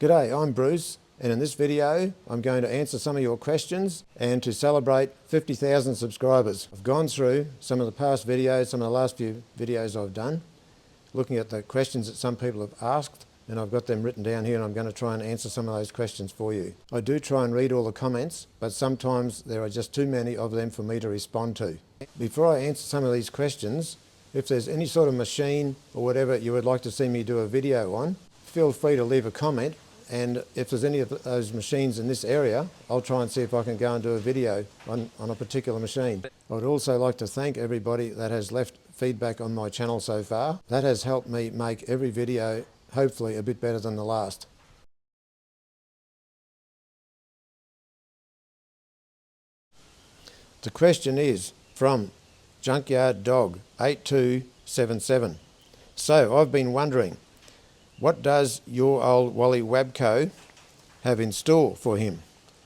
G'day, I'm Bruce, and in this video I'm going to answer some of your questions and to celebrate 50,000 subscribers. I've gone through some of the past videos, some of the last few videos I've done, looking at the questions that some people have asked, and I've got them written down here, and I'm going to try and answer some of those questions for you. I do try and read all the comments, but sometimes there are just too many of them for me to respond to. Before I answer some of these questions, if there's any sort of machine or whatever you would like to see me do a video on, feel free to leave a comment, and if there's any of those machines in this area, I'll try and see if I can go and do a video on a particular machine. I would also like to thank everybody that has left feedback on my channel so far. That has helped me make every video hopefully a bit better than the last. The question is from Junkyard Dog 8277. So I've been wondering, what does your old Wally Webco have in store for him?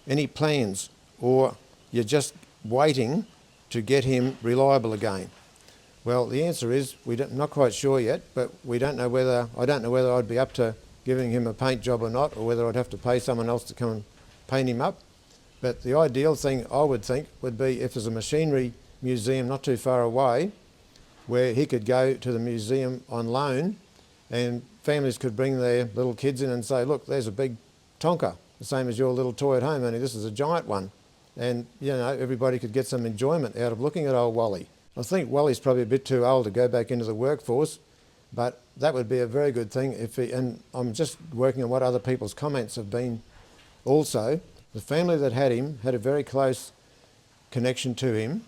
Any plans, or you're just waiting to get him reliable again? Well, the answer is we're not quite sure yet, but I don't know whether I'd be up to giving him a paint job or not, or whether I'd have to pay someone else to come and paint him up. But the ideal thing I would think would be if there's a machinery museum not too far away where he could go to the museum on loan, and families could bring their little kids in and say, look, there's a big Tonka, the same as your little toy at home, only this is a giant one. And, you know, everybody could get some enjoyment out of looking at old Wally. I think Wally's probably a bit too old to go back into the workforce, but that would be a very good thing if he, and I'm just working on what other people's comments have been also. The family that had him had a very close connection to him,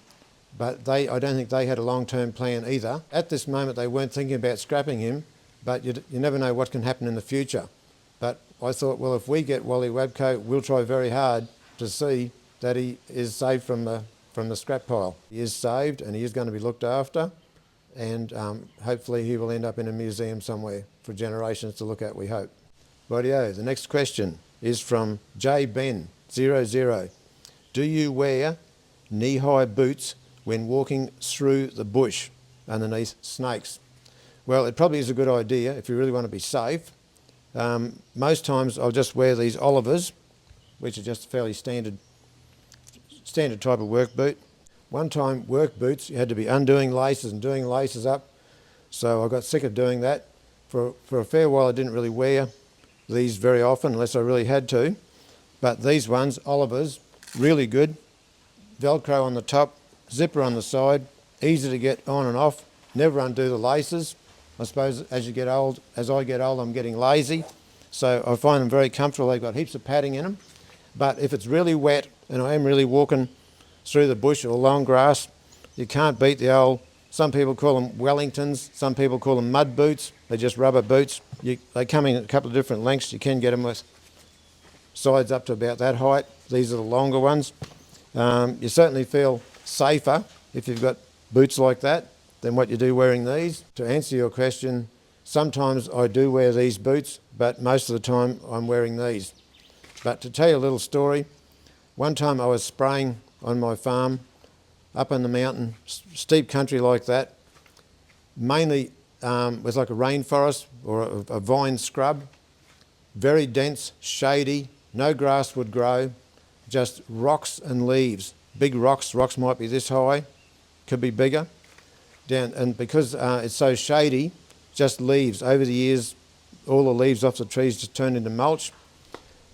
but I don't think they had a long-term plan either. At this moment they weren't thinking about scrapping him, but you never know what can happen in the future. But I thought, well, if we get Wally Webco, we'll try very hard to see that he is saved from the scrap pile. He is saved and he is going to be looked after, and hopefully he will end up in a museum somewhere for generations to look at, we hope. Rodeo, the next question is from JBen00. Do you wear knee-high boots when walking through the bush underneath snakes? Well, it probably is a good idea if you really want to be safe. Most times I'll just wear these Olivers, which are just a fairly standard type of work boot. One time work boots, you had to be undoing laces and doing laces up, so I got sick of doing that. For a fair while I didn't really wear these very often unless I really had to, but these ones, Olivers, really good. Velcro on the top, zipper on the side, easy to get on and off, never undo the laces. I suppose as I get old, I'm getting lazy, so I find them very comfortable. They've got heaps of padding in them, but if it's really wet and I am really walking through the bush or long grass, you can't beat the old, some people call them Wellingtons, some people call them mud boots. They're just rubber boots. They come in a couple of different lengths. You can get them with sides up to about that height. These are the longer ones. You certainly feel safer if you've got boots like that than what you do wearing these. To answer your question, sometimes I do wear these boots, but most of the time I'm wearing these. But to tell you a little story, one time I was spraying on my farm up in the mountain, steep country like that, mainly was like a rainforest or a vine scrub, very dense, shady, no grass would grow, just rocks and leaves, big rocks might be this high, could be bigger. Down, and because it's so shady, just leaves. Over the years, all the leaves off the trees just turned into mulch.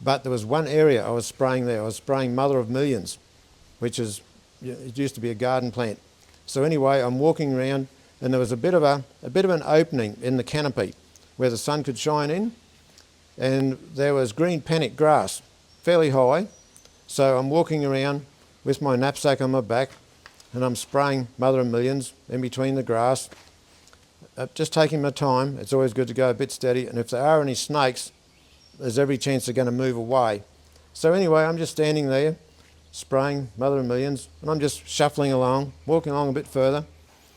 But there was one area I was spraying there. I was spraying Mother of Millions, which is, it used to be a garden plant. So anyway, I'm walking around, and there was a bit of an opening in the canopy where the sun could shine in, and there was green panic grass, fairly high. So I'm walking around with my knapsack on my back, and I'm spraying Mother of Millions in between the grass, just taking my time. It's always good to go a bit steady, and if there are any snakes, there's every chance they're going to move away. So anyway, I'm just standing there, spraying Mother of Millions, and I'm just shuffling along, walking along a bit further,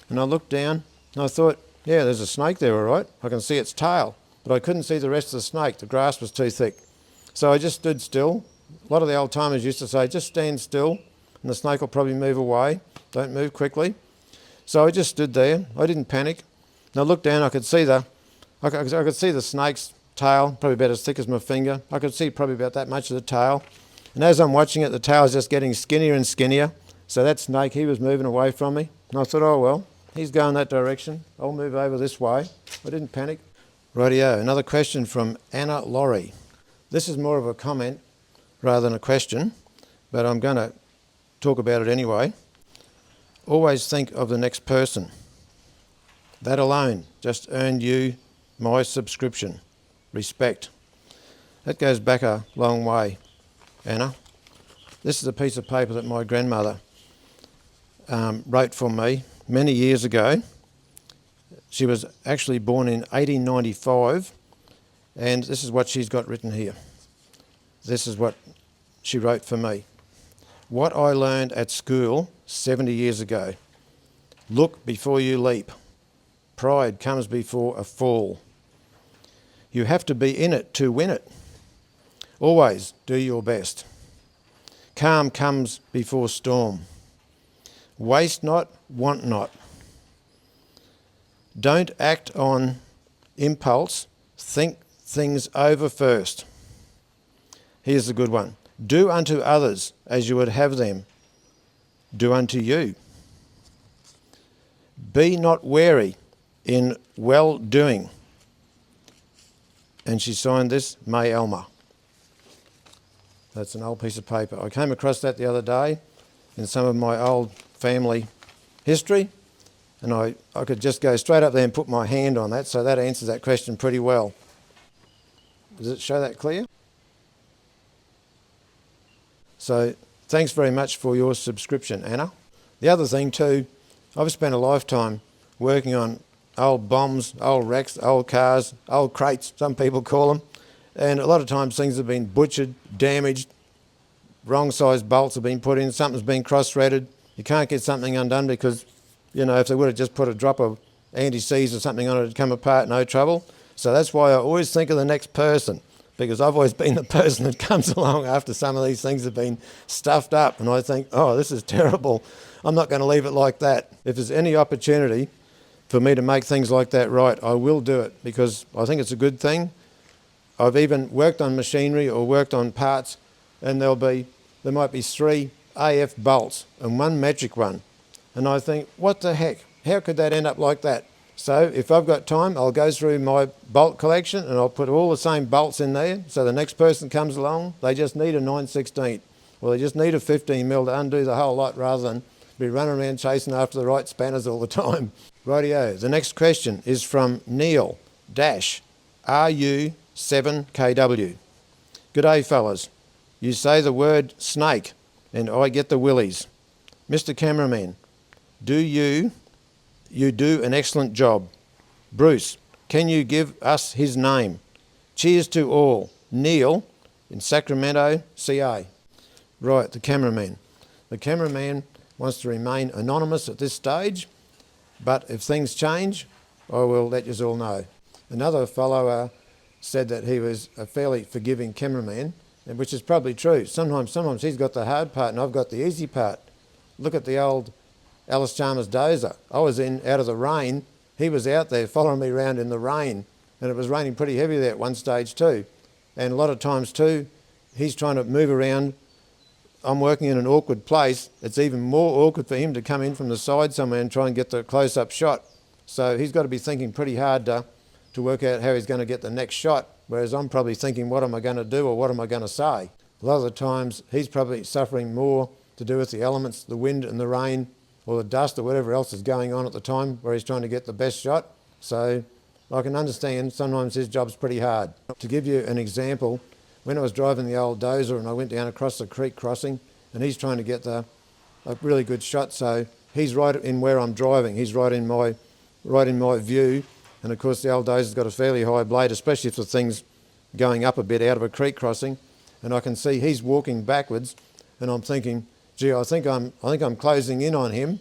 and I looked down, and I thought, yeah, there's a snake there, all right. I can see its tail, but I couldn't see the rest of the snake. The grass was too thick. So I just stood still. A lot of the old timers used to say, just stand still, and the snake will probably move away. Don't move quickly. So I just stood there. I didn't panic. And I looked down. I could see the snakes tail, probably about as thick as my finger. I could see probably about that much of the tail. And as I'm watching it, the tail's just getting skinnier and skinnier. So that snake, he was moving away from me. And I thought, oh well, he's going that direction. I'll move over this way. I didn't panic. Rodeo, another question from Anna Lorri. This is more of a comment rather than a question, but I'm going to talk about it anyway. Always think of the next person. That alone just earned you my subscription. Respect. That goes back a long way, Anna. This is a piece of paper that my grandmother wrote for me many years ago. She was actually born in 1895, and this is what she's got written here. This is what she wrote for me. What I learned at school 70 years ago. Look before you leap. Pride comes before a fall. You have to be in it to win it. Always do your best. Calm comes before storm. Waste not, want not. Don't act on impulse. Think things over first. Here's a good one. Do unto others as you would have them do unto you. Be not wary in well-doing. And she signed this, May Elmer. That's an old piece of paper. I came across that the other day in some of my old family history, and I could just go straight up there and put my hand on that, so that answers that question pretty well. Does it show that clear? So thanks very much for your subscription, Anna. The other thing too, I've spent a lifetime working on old bombs, old wrecks, old cars, old crates, some people call them. And a lot of times things have been butchered, damaged, wrong size bolts have been put in, something's been cross-threaded. You can't get something undone because, you know, if they would have just put a drop of anti-seize or something on it, it'd come apart, no trouble. So that's why I always think of the next person, because I've always been the person that comes along after some of these things have been stuffed up, and I think, oh, this is terrible. I'm not going to leave it like that. If there's any opportunity for me to make things like that right, I will do it, because I think it's a good thing. I've even worked on machinery or worked on parts, and there might be 3 AF bolts and 1 metric one. And I think, what the heck? How could that end up like that? So if I've got time, I'll go through my bolt collection and I'll put all the same bolts in there. So the next person comes along, they just need a 9/16, or they just need a 15 mil to undo the whole lot rather than be running around chasing after the right spanners all the time. Rodeo. The next question is from Neil Dash, RU7KW. G'day fellas. You say the word snake and I get the willies. Mr. Cameraman, you do an excellent job. Bruce, can you give us his name? Cheers to all. Neil in Sacramento, CA. Right, the cameraman. The cameraman wants to remain anonymous at this stage, but if things change, I will let you all know. Another fellow said that he was a fairly forgiving cameraman, which is probably true. Sometimes he's got the hard part and I've got the easy part. Look at the old Alice Chalmers dozer. I was out of the rain. He was out there following me around in the rain, and it was raining pretty heavy there at one stage too. And a lot of times too, he's trying to move around. I'm working in an awkward place. It's even more awkward for him to come in from the side somewhere and try and get the close-up shot. So he's got to be thinking pretty hard to work out how he's going to get the next shot, whereas I'm probably thinking, what am I going to do or what am I going to say? A lot of the times he's probably suffering more to do with the elements, the wind and the rain, or the dust or whatever else is going on at the time where he's trying to get the best shot. So I can understand sometimes his job's pretty hard. To give you an example, when I was driving the old dozer and I went down across the creek crossing and he's trying to get a really good shot, so he's right in where I'm driving, he's right in my view, and of course the old dozer's got a fairly high blade, especially if the thing's going up a bit out of a creek crossing, and I can see he's walking backwards and I'm thinking, gee, I think I'm closing in on him.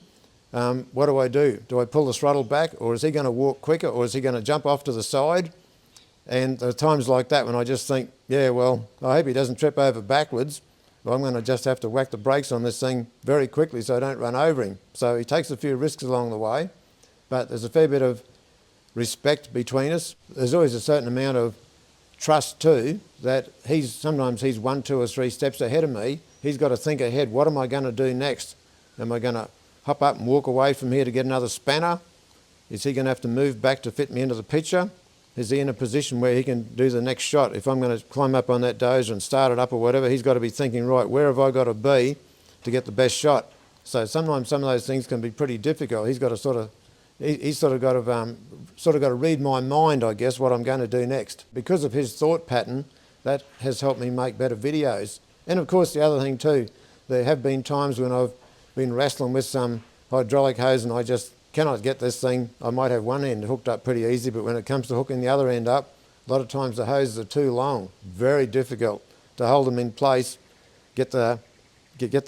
What do? Do I pull the throttle back, or is he going to walk quicker, or is he going to jump off to the side? And there are times like that when I just think, yeah, well, I hope he doesn't trip over backwards. But I'm going to just have to whack the brakes on this thing very quickly so I don't run over him. So he takes a few risks along the way, but there's a fair bit of respect between us. There's always a certain amount of trust too that sometimes he's 1, 2 or 3 steps ahead of me. He's got to think ahead. What am I going to do next? Am I going to hop up and walk away from here to get another spanner? Is he going to have to move back to fit me into the picture? Is he in a position where he can do the next shot? If I'm going to climb up on that dozer and start it up or whatever, he's got to be thinking, right, where have I got to be to get the best shot? So sometimes some of those things can be pretty difficult. He's got to he's got to read my mind, I guess, what I'm going to do next. Because of his thought pattern, that has helped me make better videos. And of course, the other thing too, there have been times when I've been wrestling with some hydraulic hose and I just cannot get this thing. I might have one end hooked up pretty easy, but when it comes to hooking the other end up, a lot of times the hoses are too long. Very difficult to hold them in place, get the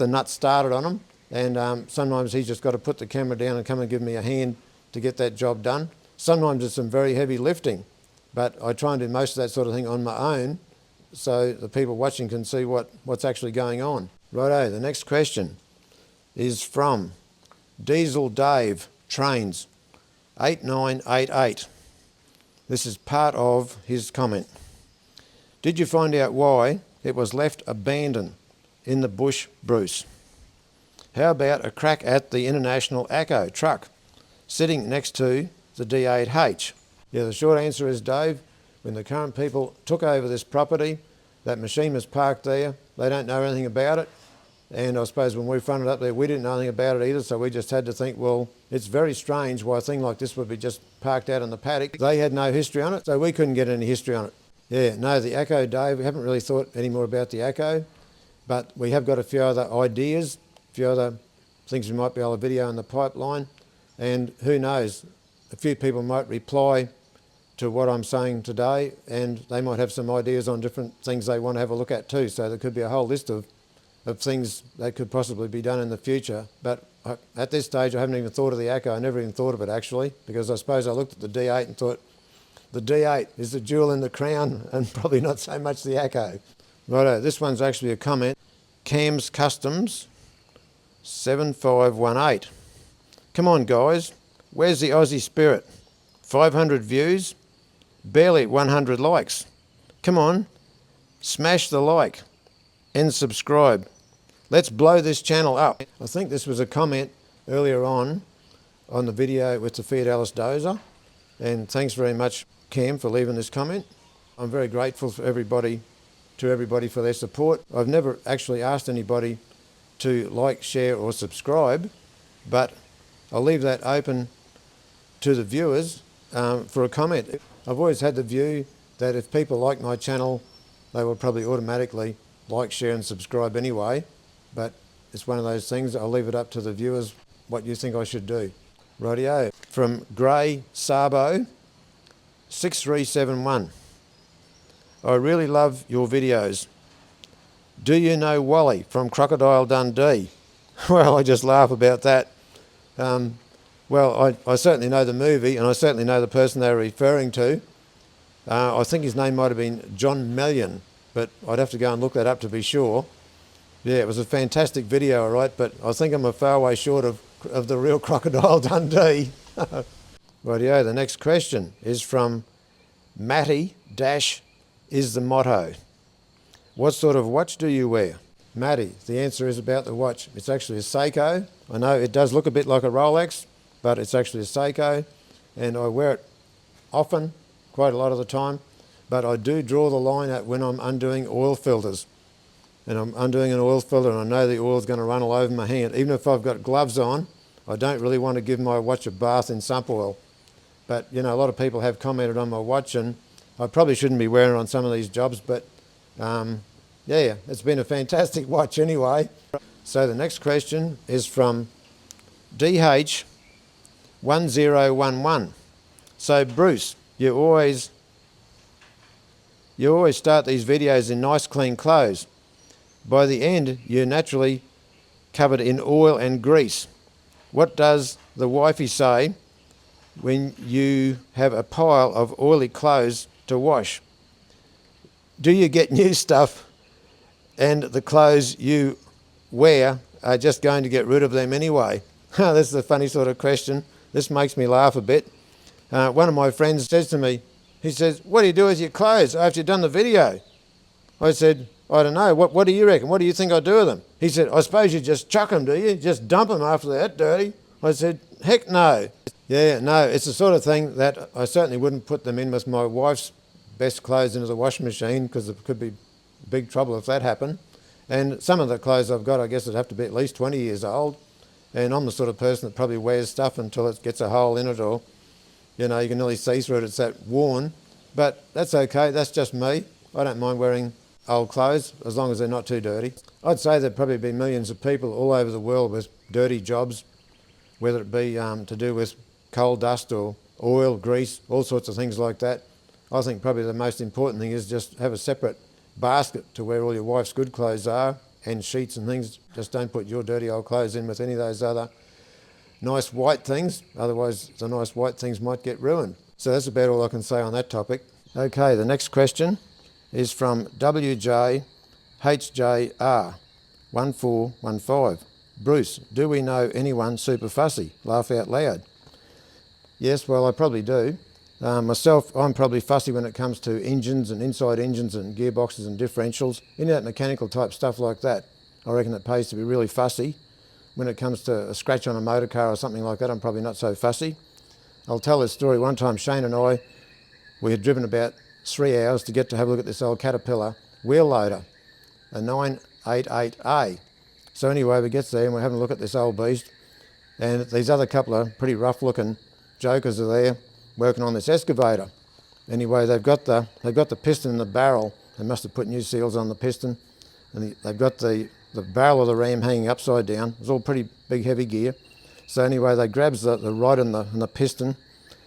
nut started on them. And sometimes he's just got to put the camera down and come and give me a hand to get that job done. Sometimes it's some very heavy lifting, but I try and do most of that sort of thing on my own so the people watching can see what's actually going on. Righto, the next question is from Diesel Dave Trains 8988. This is part of his comment. Did you find out why it was left abandoned in the bush, Bruce? How about a crack at the International Acco truck sitting next to the D8H? Yeah, the short answer is, Dave, when the current people took over this property, that machine was parked there. They don't know anything about it. And I suppose when we fronted up there, we didn't know anything about it either, so we just had to think, well, it's very strange why a thing like this would be just parked out in the paddock. They had no history on it, so we couldn't get any history on it. Yeah, no, the Acco, Dave, we haven't really thought any more about the Acco, but we have got a few other ideas, a few other things we might be able to video in the pipeline, and who knows, a few people might reply to what I'm saying today, and they might have some ideas on different things they want to have a look at too, so there could be a whole list of things that could possibly be done in the future. But at this stage I haven't even thought of the Acco. I never even thought of it actually, because I suppose I looked at the D8 and thought the D8 is the jewel in the crown and probably not so much the Acco. Righto, this one's actually a comment. Cam's Customs 7518. Come on guys, where's the Aussie spirit? 500 views, barely 100 likes. Come on, smash the like and subscribe. Let's blow this channel up. I think this was a comment earlier on the video with the Fiat Alice dozer, and thanks very much, Cam, for leaving this comment. I'm very grateful to everybody for their support. I've never actually asked anybody to like, share or subscribe, but I'll leave that open to the viewers for a comment. I've always had the view that if people like my channel, they will probably automatically like, share and subscribe anyway, but it's one of those things. I'll leave it up to the viewers what you think I should do. Rodeo. From Grey Sabo 6371. I really love your videos. Do you know Wally from Crocodile Dundee? Well, I just laugh about that. Well, I certainly know the movie, and I certainly know the person they were referring to. I think his name might have been John Mellion, but I'd have to go and look that up to be sure. Yeah, it was a fantastic video, all right, but I think I'm a far way short of the real Crocodile Dundee. Rightio, the next question is from Matty Dash is the motto. What sort of watch do you wear? Matty, the answer is about the watch. It's actually a Seiko. I know it does look a bit like a Rolex, but it's actually a Seiko, and I wear it often, quite a lot of the time, but I do draw the line at when I'm undoing oil filters. And I'm undoing an oil filter and I know the oil's going to run all over my hand. Even if I've got gloves on, I don't really want to give my watch a bath in sump oil. But, you know, a lot of people have commented on my watch, and I probably shouldn't be wearing it on some of these jobs, but yeah, it's been a fantastic watch anyway. So the next question is from DH1011. So Bruce, you always start these videos in nice clean clothes. By the end, you're naturally covered in oil and grease. What does the wifey say when you have a pile of oily clothes to wash? Do you get new stuff and the clothes you wear are just going to get rid of them anyway? This is a funny sort of question. This makes me laugh a bit. One of my friends says to me, He says, what do you do with your clothes after you've done the video? I said, I don't know. What do you reckon? What do you think I do with them? He said, I suppose you just chuck them, do you? Just dump them after they're that dirty? I said, heck no. Yeah, no, it's the sort of thing that I certainly wouldn't put them in with my wife's best clothes into the washing machine, because it could be big trouble if that happened. And some of the clothes I've got, I guess, would have to be at least 20 years old. And I'm the sort of person that probably wears stuff until it gets a hole in it, or, you know, you can nearly see through it, it's that worn. But that's okay, that's just me. I don't mind wearing old clothes as long as they're not too dirty. I'd say there'd probably be millions of people all over the world with dirty jobs, whether it be to do with coal dust or oil, grease, all sorts of things like that. I think probably the most important thing is just have a separate basket to where all your wife's good clothes are, and sheets and things. Just don't put your dirty old clothes in with any of those other nice white things, otherwise the nice white things might get ruined. So that's about all I can say on that topic. Okay, the next question is from WJHJR1415. Bruce, do we know anyone super fussy? Laugh out loud. Yes, well, I probably do. Myself, I'm probably fussy when it comes to engines and inside engines and gearboxes and differentials. Any of that mechanical type stuff like that, I reckon it pays to be really fussy. When it comes to a scratch on a motor car or something like that, I'm probably not so fussy. I'll tell this story. One time Shane and I, we had driven about 3 hours to get to have a look at this old Caterpillar wheel loader, a 988A. So anyway, we get there and we're having a look at this old beast, and these other couple of pretty rough looking jokers are there working on this excavator. Anyway, they've got the piston in the barrel. They must have put new seals on the piston, and they've got the barrel of the ram hanging upside down. It's all pretty big heavy gear. So anyway, they grabs the rod and the piston,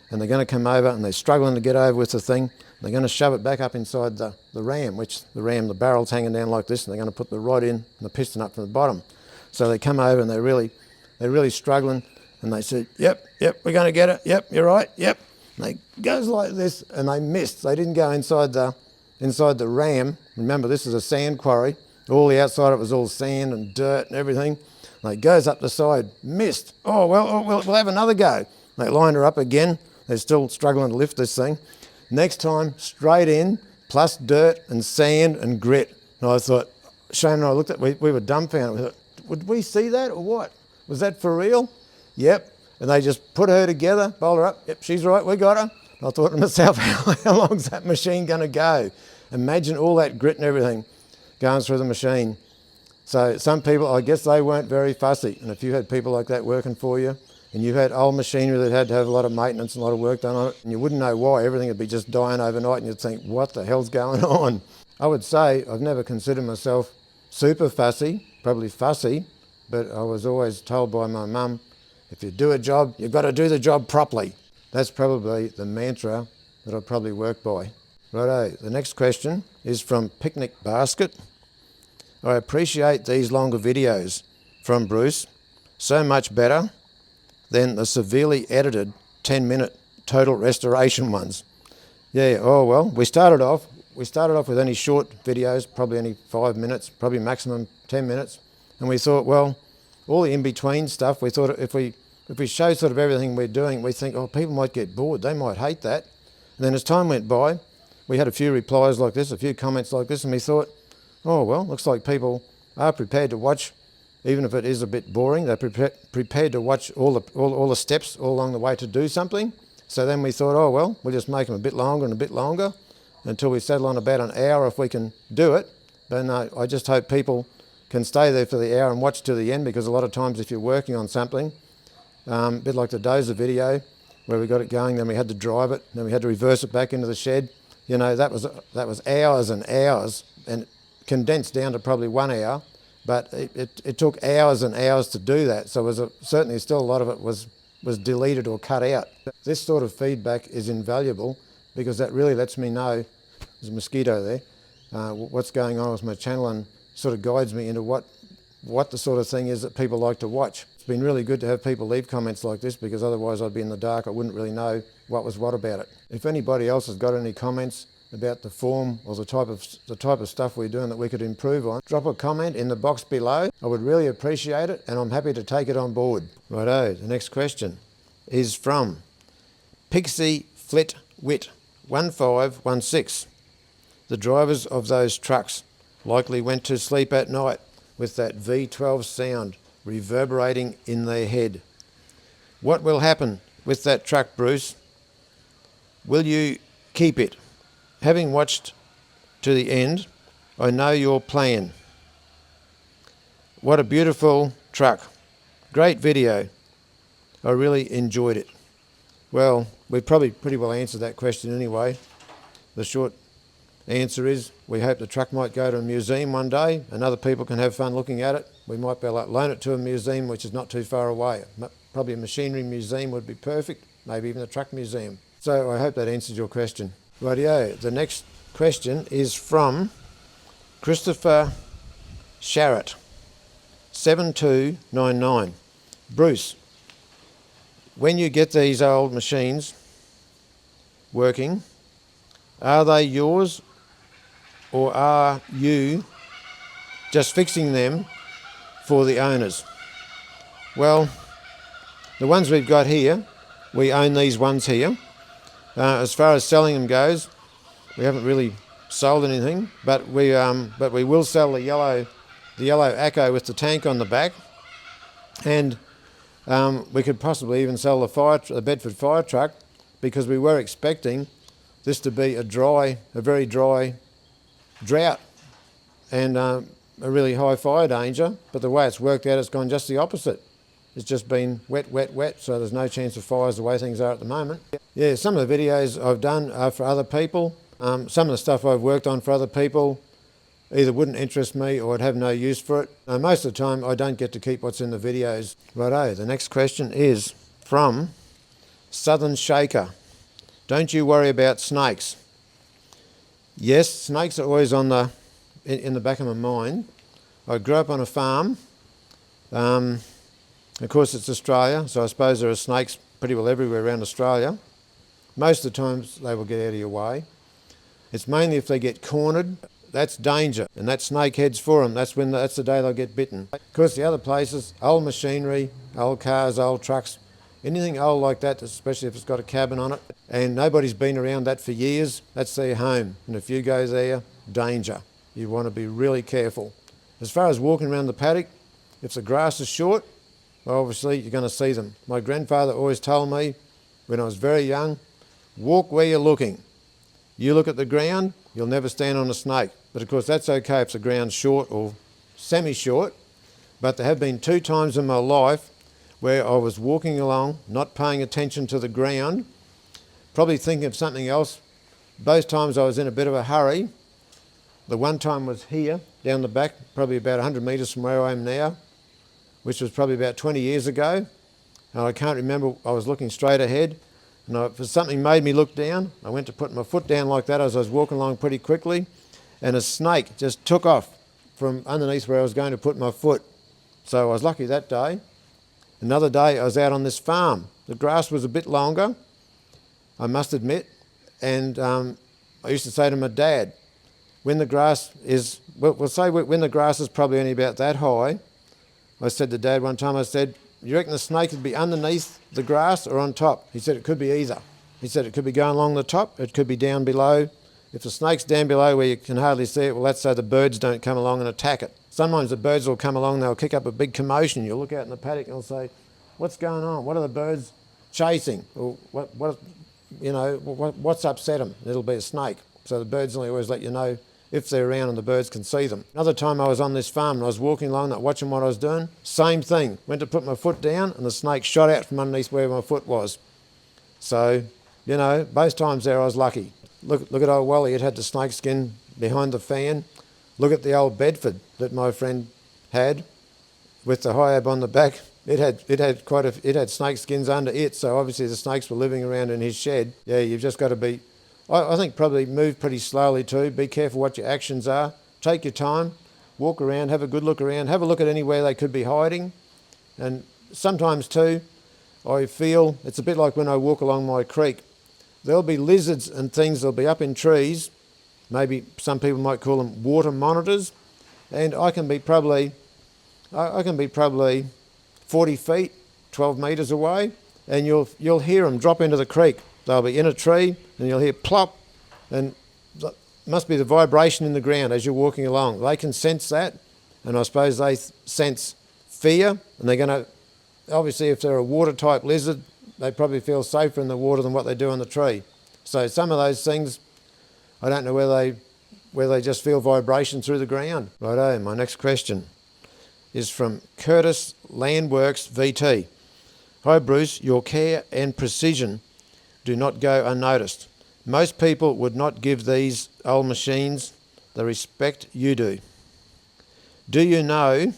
and they're going to come over, and they're struggling to get over with the thing. They're going to shove it back up inside the ram, the barrel's hanging down like this, and they're going to put the rod in and the piston up from the bottom. So they come over and they're really struggling, and they said, yep, we're going to get it, yep, you're right, yep. And they goes like this, and they missed. They didn't go inside the ram. Remember, this is a sand quarry. All the outside of it was all sand and dirt and everything. And it goes up the side, missed. Oh, well, we'll have another go. They lined her up again. They're still struggling to lift this thing. Next time, straight in, plus dirt and sand and grit. And I thought, Shane and I looked at, we were dumbfounded. We thought, would we see that or what? Was that for real? Yep. And they just put her together, bowl her up. Yep, she's right, we got her. And I thought to myself, how long's that machine going to go? Imagine all that grit and everything going through the machine. So some people, I guess they weren't very fussy. And if you had people like that working for you, and you had old machinery that had to have a lot of maintenance and a lot of work done on it, and you wouldn't know why, everything would be just dying overnight, and you'd think, what the hell's going on? I would say I've never considered myself super fussy, probably fussy, but I was always told by my mum, if you do a job, you've got to do the job properly. That's probably the mantra that I probably work by. Righto, the next question is from Picnic Basket. I appreciate these longer videos from Bruce, so much better than the severely edited 10-minute total restoration ones. Yeah, oh well, we started off with only short videos, probably only 5 minutes, probably maximum 10 minutes. And we thought, well, all the in-between stuff, we thought if we show sort of everything we're doing, we think, oh, people might get bored, they might hate that. And then as time went by, we had a few replies like this, a few comments like this, and we thought, oh well, looks like people are prepared to watch, even if it is a bit boring. They're prepared to watch all the steps all along the way to do something. So then we thought, oh well, we'll just make them a bit longer and a bit longer until we settle on about an hour if we can do it. But no, I just hope people can stay there for the hour and watch to the end, because a lot of times if you're working on something, a bit like the dozer video where we got it going, then we had to drive it, then we had to reverse it back into the shed. You know, that was hours and hours, and condensed down to probably 1 hour, but it took hours and hours to do that. So certainly still a lot of it was deleted or cut out. This sort of feedback is invaluable, because that really lets me know, there's a mosquito there, what's going on with my channel, and sort of guides me into what the sort of thing is that people like to watch. It's been really good to have people leave comments like this, because otherwise I'd be in the dark. I wouldn't really know what was what about it. If anybody else has got any comments about the form or the type of stuff we're doing that we could improve on, drop a comment in the box below. I would really appreciate it, and I'm happy to take it on board. Righto, the next question is from Pixie Flit Wit 1516. The drivers of those trucks likely went to sleep at night with that V12 sound reverberating in their head. What will happen with that truck, Bruce? Will you keep it? Having watched to the end, I know your plan. What a beautiful truck. Great video. I really enjoyed it. Well, we've probably pretty well answered that question anyway. The short answer is we hope the truck might go to a museum one day and other people can have fun looking at it. We might be able to loan it to a museum which is not too far away. Probably a machinery museum would be perfect, maybe even a truck museum. So I hope that answers your question. Rodeo. The next question is from Christopher Sharrett, 7299. Bruce, when you get these old machines working, are they yours or are you just fixing them for the owners? Well, the ones we've got here, we own these ones here. As far as selling them goes, we haven't really sold anything, but we will sell the yellow Acco with the tank on the back, and we could possibly even sell the Bedford fire truck, because we were expecting this to be a very dry drought and a really high fire danger, but the way it's worked out, it's gone just the opposite. It's just been wet, wet, wet, so there's no chance of fires the way things are at the moment. Yeah, some of the videos I've done are for other people. Some of the stuff I've worked on for other people either wouldn't interest me or I'd have no use for it. Most of the time I don't get to keep what's in the videos. Righto, the next question is from Southern Shaker. Don't you worry about snakes? Yes, snakes are always in the back of my mind. I grew up on a farm. Of course it's Australia, so I suppose there are snakes pretty well everywhere around Australia. Most of the times they will get out of your way. It's mainly if they get cornered, that's danger, and that snake heads for them. That's the day they'll get bitten. Of course the other places, old machinery, old cars, old trucks, anything old like that, especially if it's got a cabin on it, and nobody's been around that for years, that's their home. And if you go there, danger. You want to be really careful. As far as walking around the paddock, if the grass is short, obviously you're going to see them. My grandfather always told me when I was very young, walk where you're looking. You look at the ground, you'll never stand on a snake. But of course that's okay if the ground's short or semi-short. But there have been 2 times in my life where I was walking along, not paying attention to the ground, probably thinking of something else. Both times I was in a bit of a hurry. The one time was here, down the back, probably about 100 metres from where I am now, which was probably about 20 years ago. And I can't remember, I was looking straight ahead, and something made me look down. I went to put my foot down like that as I was walking along pretty quickly, and a snake just took off from underneath where I was going to put my foot. So I was lucky that day. Another day I was out on this farm. The grass was a bit longer, I must admit, and I used to say to my dad, when the grass is, we'll say when the grass is probably only about that high, I said to Dad one time, I said, you reckon the snake would be underneath the grass or on top? He said it could be either. He said it could be going along the top, it could be down below. If the snake's down below where you can hardly see it, well, that's so the birds don't come along and attack it. Sometimes the birds will come along, they'll kick up a big commotion. You'll look out in the paddock and they'll say, what's going on? What are the birds chasing? Or what's upset them? It'll be a snake. So the birds only always let you know if they're around and the birds can see them. Another time I was on this farm and I was walking along, not watching what I was doing. Same thing. Went to put my foot down and the snake shot out from underneath where my foot was. So, both times there I was lucky. Look at old Wally, it had the snake skin behind the fan. Look at the old Bedford that my friend had with the high ab on the back. It had snake skins under it, so obviously the snakes were living around in his shed. Yeah, you've just got to be, I think probably move pretty slowly too. Be careful what your actions are. Take your time, walk around, have a good look around, have a look at anywhere they could be hiding. And sometimes too, I feel it's a bit like when I walk along my creek. There'll be lizards and things that'll be up in trees. Maybe some people might call them water monitors. And I can be probably 40 feet, 12 metres away, and you'll hear them drop into the creek. They'll be in a tree and you'll hear plop, And must be the vibration in the ground as you're walking along. They can sense that, and I suppose they sense fear, and they're going to, obviously if they're a water type lizard, they probably feel safer in the water than what they do on the tree. So some of those things, I don't know whether they just feel vibration through the ground. Righto, my next question is from Curtis Landworks VT. Hi Bruce, your care and precision do not go unnoticed. Most people would not give these old machines the respect you do. Do you know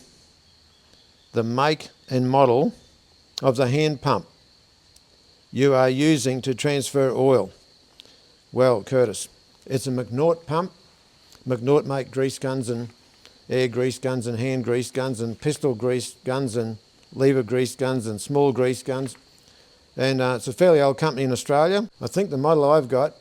the make and model of the hand pump you are using to transfer oil? Well, Curtis, it's a McNaught pump. McNaught make grease guns and air grease guns and hand grease guns and pistol grease guns and lever grease guns and small grease guns. And it's a fairly old company in Australia. I think the model I've got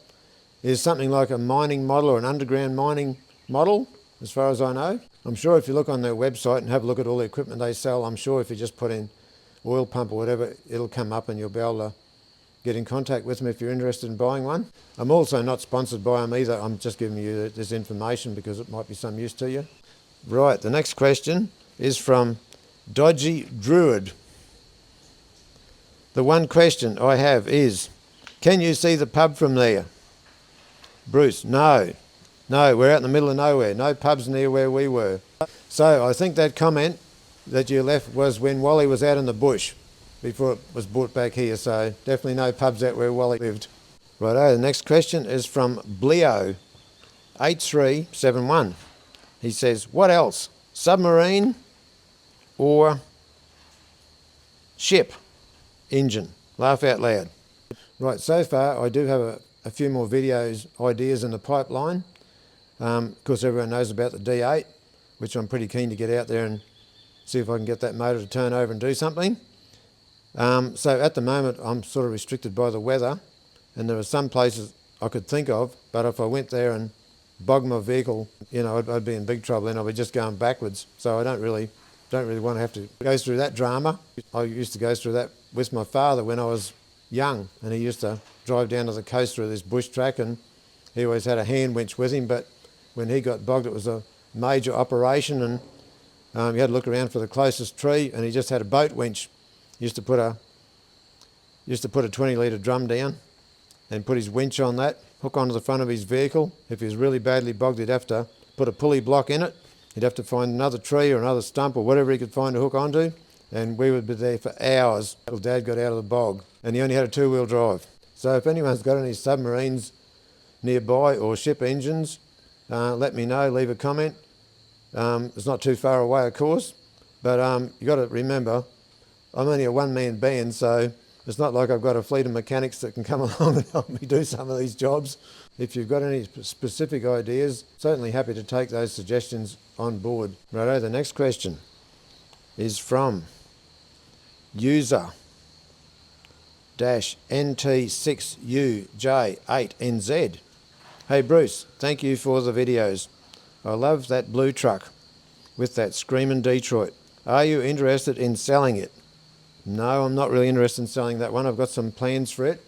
is something like a mining model or an underground mining model, as far as I know. I'm sure if you look on their website and have a look at all the equipment they sell, I'm sure if you just put in oil pump or whatever, it'll come up and you'll be able to get in contact with them if you're interested in buying one. I'm also not sponsored by them either. I'm just giving you this information because it might be some use to you. Right, the next question is from Dobby Druid. The one question I have is, can you see the pub from there? Bruce, no, we're out in the middle of nowhere. No pubs near where we were. So I think that comment that you left was when Wally was out in the bush before it was brought back here. So definitely no pubs out where Wally lived. Righto, the next question is from Bleo8371. He says, what else? Submarine or ship engine? Laugh out loud. Right, so far I do have a few more videos, ideas in the pipeline. Of course, everyone knows about the D8, which I'm pretty keen to get out there and see if I can get that motor to turn over and do something. So at the moment, I'm sort of restricted by the weather, and there are some places I could think of, but if I went there and bogged my vehicle, you know, I'd be in big trouble, and I'd be just going backwards. So I don't really want to have to go through that drama. I used to go through that with my father when I was young, and he used to drive down to the coast through this bush track, and he always had a hand winch with him, but when he got bogged it was a major operation, and you had to look around for the closest tree, and he just had a boat winch. He used to put a 20 litre drum down and put his winch on that, hook onto the front of his vehicle. If he was really badly bogged, he'd have to put a pulley block in it. He'd have to find another tree or another stump or whatever he could find to hook onto, and we would be there for hours till Dad got out of the bog, and he only had a two-wheel drive. So if anyone's got any submarines nearby or ship engines, let me know, leave a comment. It's not too far away, of course, but you got to remember, I'm only a one-man band, so it's not like I've got a fleet of mechanics that can come along and help me do some of these jobs. If you've got any specific ideas, certainly happy to take those suggestions on board. Righto, the next question is from user-NT6UJ8NZ. Hey Bruce, thank you for the videos. I love that blue truck with that screaming Detroit. Are you interested in selling it? No, I'm not really interested in selling that one. I've got some plans for it,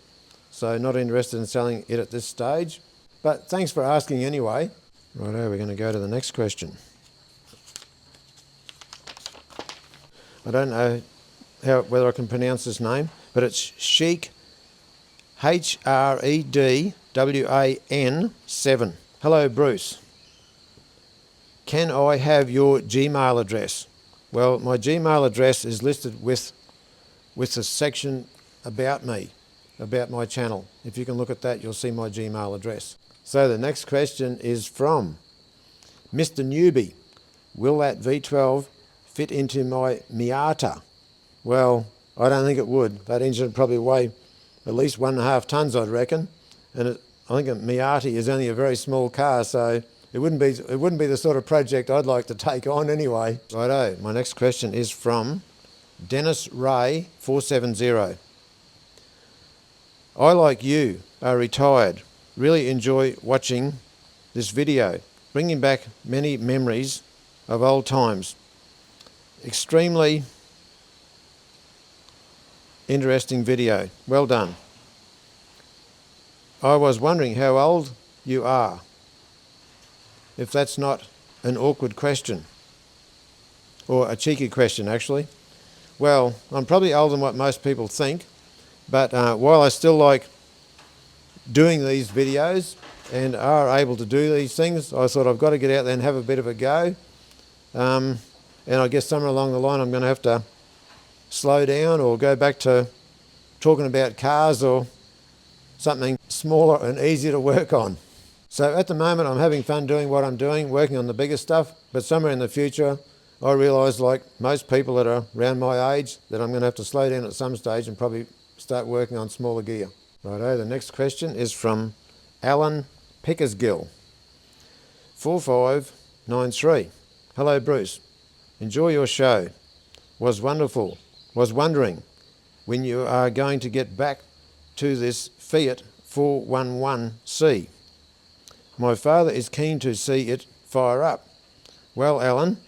so not interested in selling it at this stage. But thanks for asking anyway. Righto, we're going to go to the next question. I don't know whether I can pronounce this name, but it's Sheik, HREDWAN7. Hello, Bruce. Can I have your Gmail address? Well, my Gmail address is listed with the section about me, about my channel. If you can look at that, you'll see my Gmail address. So the next question is from Mr. Newbie. Will that V12 fit into my Miata? Well, I don't think it would. That engine would probably weigh at least 1.5 tons, I'd reckon. And I think a Miata is only a very small car, so it wouldn't be the sort of project I'd like to take on anyway. Righto, my next question is from Dennis Ray 470. I, like you, are retired. Really enjoy watching this video, bringing back many memories of old times. Extremely interesting video. Well done. I was wondering how old you are? If that's not an awkward question, or a cheeky question actually. Well, I'm probably older than what most people think, but while I still like doing these videos and are able to do these things, I thought I've got to get out there and have a bit of a go. And I guess somewhere along the line I'm going to have to slow down or go back to talking about cars or something smaller and easier to work on. So at the moment I'm having fun doing what I'm doing, working on the bigger stuff, but somewhere in the future I realise, like most people that are around my age, that I'm going to have to slow down at some stage and probably start working on smaller gear. Righto, the next question is from Alan Pickersgill, 4593. Hello Bruce, enjoy your show. Was wonderful. Was wondering when you are going to get back to this Fiat 411C. My father is keen to see it fire up. Well, Alan,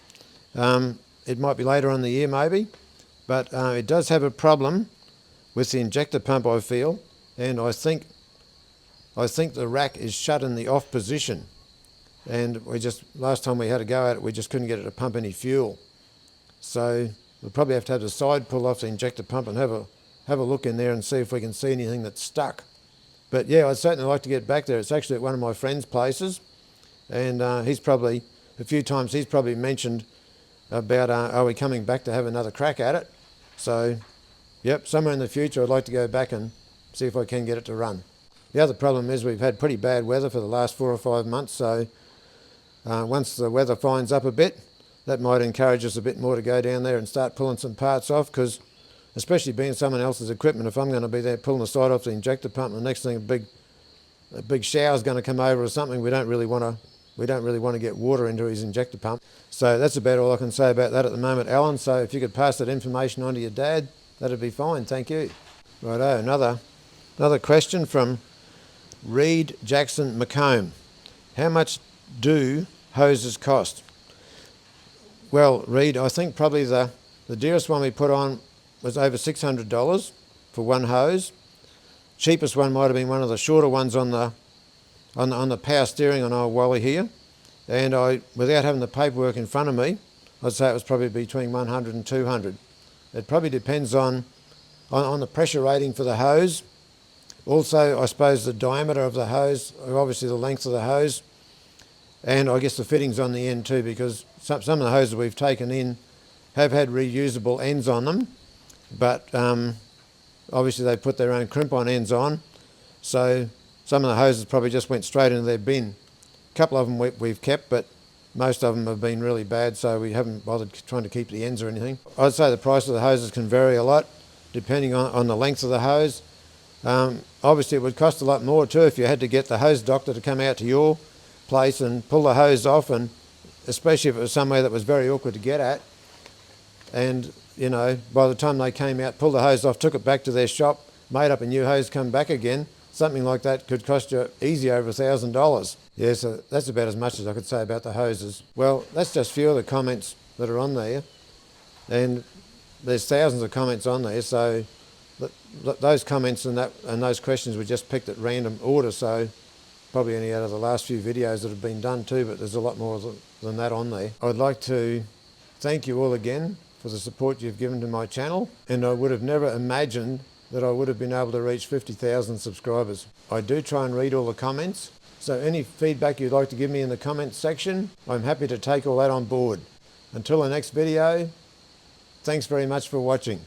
it might be later on in the year maybe, but it does have a problem with the injector pump, I feel, and I think the rack is shut in the off position, and last time we had a go at it, we just couldn't get it to pump any fuel. So we'll probably have to have the side pull off the injector pump and have a look in there and see if we can see anything that's stuck. But yeah, I'd certainly like to get back there. It's actually at one of my friend's places, and he's probably, a few times he's probably mentioned about are we coming back to have another crack at it. So yep, somewhere in the future I'd like to go back and see if I can get it to run. The other problem is we've had pretty bad weather for the last 4 or 5 months, so once the weather fines up a bit, that might encourage us a bit more to go down there and start pulling some parts off, because especially being someone else's equipment, if I'm going to be there pulling the side off the injector pump and the next thing a big shower's going to come over or something, we don't really want to get water into his injector pump. So that's about all I can say about that at the moment, Alan. So if you could pass that information on to your dad, that'd be fine. Thank you. Righto, another question from Reed Jackson McComb. How much do hoses cost? Well, Reed, I think probably the dearest one we put on was over $600 for one hose. Cheapest one might have been one of the shorter ones on the power steering on our Wally here. And without having the paperwork in front of me, I'd say it was probably between 100 and 200. It probably depends on the pressure rating for the hose. Also, I suppose the diameter of the hose, obviously the length of the hose, and I guess the fittings on the end too, because some of the hoses we've taken in have had reusable ends on them, but obviously they put their own crimp-on ends on, so some of the hoses probably just went straight into their bin. A couple of them we've kept, but most of them have been really bad, so we haven't bothered trying to keep the ends or anything. I'd say the price of the hoses can vary a lot depending on the length of the hose. Obviously it would cost a lot more too if you had to get the hose doctor to come out to your place and pull the hose off, and especially if it was somewhere that was very awkward to get at, and you know, by the time they came out, pulled the hose off, took it back to their shop, made up a new hose, come back again, something like that could cost you easy over $1,000. Yeah, so that's about as much as I could say about the hoses. Well, that's just a few of the comments that are on there, and there's thousands of comments on there, so those comments and those questions were just picked at random order, so probably only out of the last few videos that have been done too, but there's a lot more than that on there. I'd like to thank you all again for the support you've given to my channel, and I would have never imagined that I would have been able to reach 50,000 subscribers. I do try and read all the comments, so any feedback you'd like to give me in the comments section, I'm happy to take all that on board. Until the next video, thanks very much for watching.